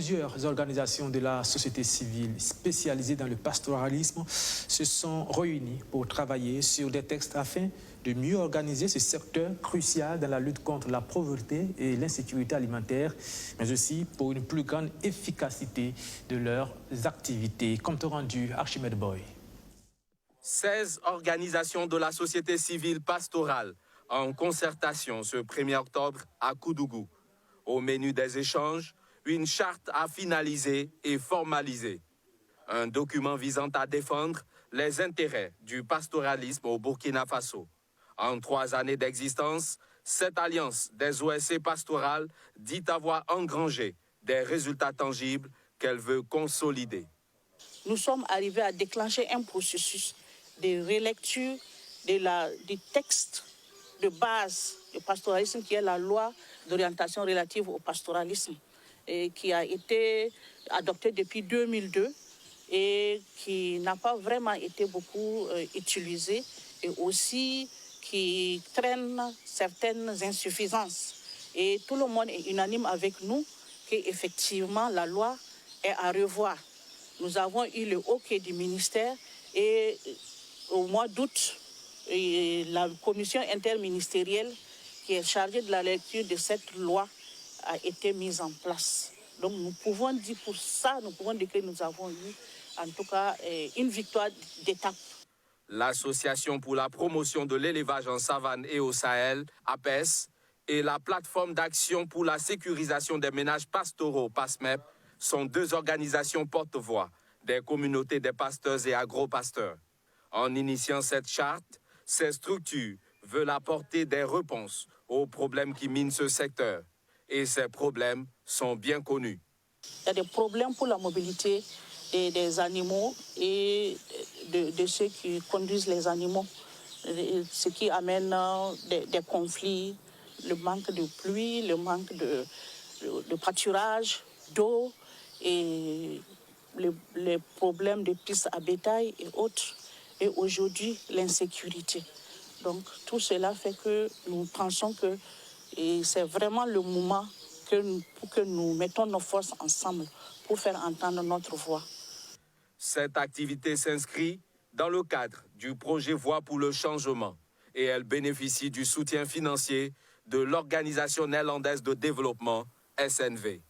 Plusieurs organisations de la société civile spécialisées dans le pastoralisme se sont réunies pour travailler sur des textes afin de mieux organiser ce secteur crucial dans la lutte contre la pauvreté et l'insécurité alimentaire, mais aussi pour une plus grande efficacité de leurs activités. Compte rendu, Archimède Boy. 16 organisations de la société civile pastorale en concertation ce 1er octobre à Koudougou. Au menu des échanges, une charte à finaliser et formaliser. Un document visant à défendre les intérêts du pastoralisme au Burkina Faso. En 3 années d'existence, cette alliance des OSC pastorales dit avoir engrangé des résultats tangibles qu'elle veut consolider. Nous sommes arrivés à déclencher un processus de relecture du texte de base du pastoralisme qui est la loi d'orientation relative au pastoralisme et qui a été adoptée depuis 2002 et qui n'a pas vraiment été beaucoup utilisée et aussi qui traîne certaines insuffisances. Et tout le monde est unanime avec nous qu'effectivement la loi est à revoir. Nous avons eu le OK du ministère et au mois d'août, la commission interministérielle qui est chargée de la lecture de cette loi a été mise en place. Donc nous pouvons dire pour ça, nous pouvons dire que nous avons eu en tout cas une victoire d'étape. L'Association pour la promotion de l'élevage en savane et au Sahel, APES, et la plateforme d'action pour la sécurisation des ménages pastoraux, PASMEP, sont 2 organisations porte-voix des communautés des pasteurs et agro-pasteurs. En initiant cette charte, ces structures veulent apporter des réponses aux problèmes qui minent ce secteur. Et ces problèmes sont bien connus. Il y a des problèmes pour la mobilité des animaux et de ceux qui conduisent les animaux, ce qui amène des conflits, le manque de pluie, le manque de pâturage, d'eau et les problèmes de pistes à bétail et autres. Et aujourd'hui, l'insécurité. Donc tout cela fait que nous pensons que c'est vraiment le moment pour que nous mettons nos forces ensemble pour faire entendre notre voix. Cette activité s'inscrit dans le cadre du projet Voix pour le changement et elle bénéficie du soutien financier de l'Organisation néerlandaise de développement, SNV.